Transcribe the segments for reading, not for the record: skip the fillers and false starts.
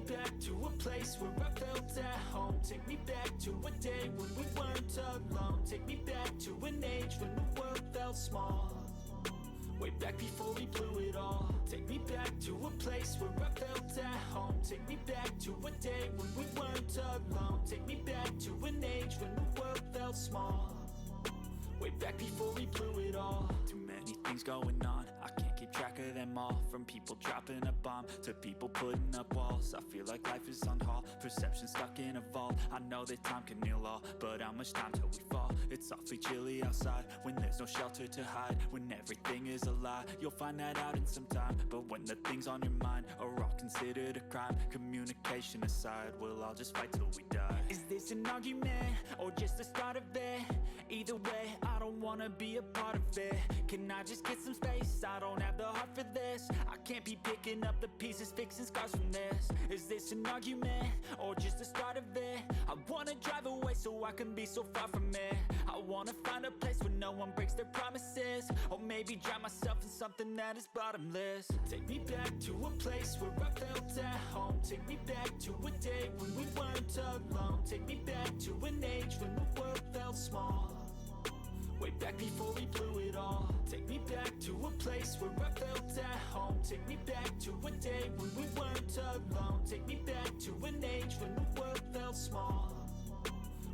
back to a place where I felt at home. Take me back to a day when we weren't alone. Take me back to an age when the world felt small. Way back before we blew it all. Take me back to a place where I felt at home. Take me back to a day when we weren't alone. Take me back to an age when the world felt small. Way back before we blew it all. Too many things going on, I can't keep track of them all. From people dropping a bomb to people putting up walls. I feel like life is on hold, perception stuck in a vault. I know that time can heal all, but how much time till we fall? It's awfully chilly outside when there's no shelter to hide. When everything is a lie, you'll find that out in some time. But when the things on your mind are all considered a crime, communication aside, we'll all just fight till we die. Is this an argument or just the start of it? Either way, I don't wanna be a part of it. Can I just get some space? I don't have the heart for this. I can't be picking up the pieces, fixing scars from this. Is this an argument or just the start of it? I wanna drive away so I can be so far from it. I wanna find a place where no one breaks their promises. Or maybe drown myself in something that is bottomless. Take me back to a place where I felt at home. Take me back to a day when we weren't alone. Take me back to an age when the world felt small. Way back before we blew it all. Take me back to a place where I felt at home. Take me back to a day when we weren't alone. Take me back to an age when the world felt small.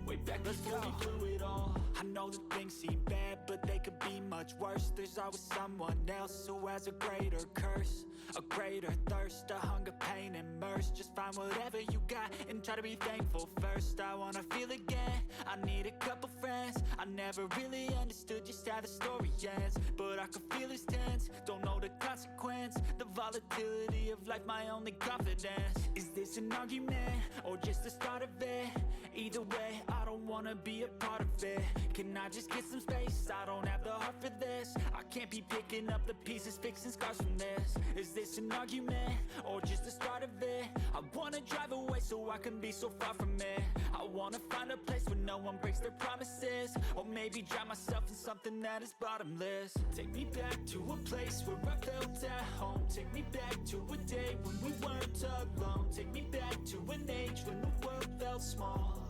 Way back before we blew it all. I know that things seem bad, but they could be much worse. There's always someone else who has a greater curse, a greater thirst, a hunger, pain, and mercy. Just find whatever you got and try to be thankful first. I wanna feel again, I need a couple friends. I never really understood just how the story ends, but I can feel it's tense, don't know the consequence. The volatility of life, my only confidence. Is this an argument or just the start of it? Either way, I don't wanna be a part of it. Can I just get some space? I don't have the heart for this. I can't be picking up the pieces, fixing scars from this. Is this an argument or just the start of it? I wanna drive away so I can be so far from it. I wanna find a place where no one breaks their promises. Or maybe drown myself in something that is bottomless. Take me back to a place where I felt at home. Take me back to a day when we weren't alone. Take me back to an age when the world felt small.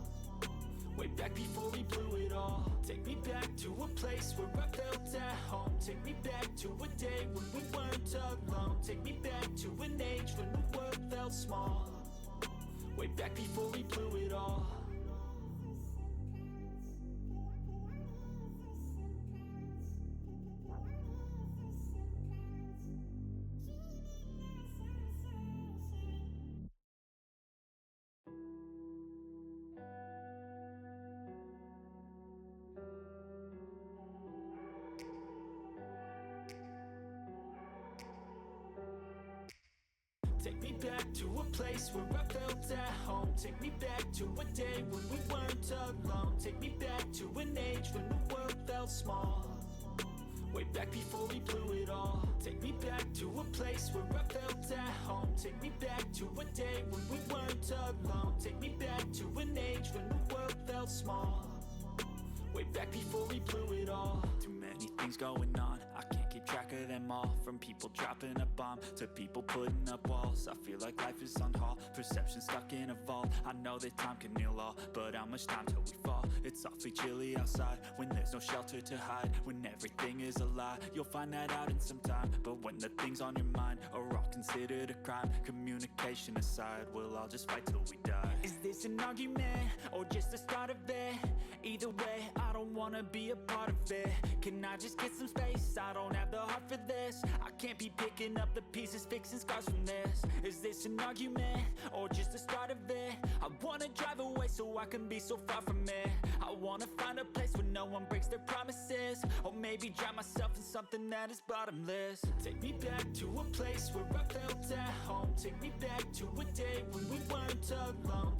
Way back before we blew it all. Take me back to a place where I felt at home. Take me back to a day when we weren't alone. Take me back to an age when the world felt small. Way back before we blew it all. Take me back to a place where I felt at home. Take me back to a day when we weren't alone. Take me back to an age when the world felt small. Way back before we blew it all. Take me back to a place where I felt at home. Take me back to a day when we weren't alone. Take me back to an age when the world felt small. Way back before we blew it all. Too many things going on, I can't keep track of them all. From people dropping a bomb to people putting up walls. I feel like life is on hold, perception stuck in a vault. I know that time can heal all, but how much time till we fall? It's awfully chilly outside when there's no shelter to hide. When everything is a lie, you'll find that out in some time. But when the things on your mind are all considered a crime, communication aside, we'll all just fight till we die. Is this an argument or just the start of it? Either way, I don't wanna be a part of it. Can I just get some space? I don't have the heart for this. I can't be picking up the pieces, fixing scars from this. Is this an argument or just the start of it? I wanna drive away so I can be so far from it. I wanna find a place where no one breaks their promises. Or maybe drown myself in something that is bottomless. Take me back to a place where I felt at home. Take me back to a day when we weren't alone.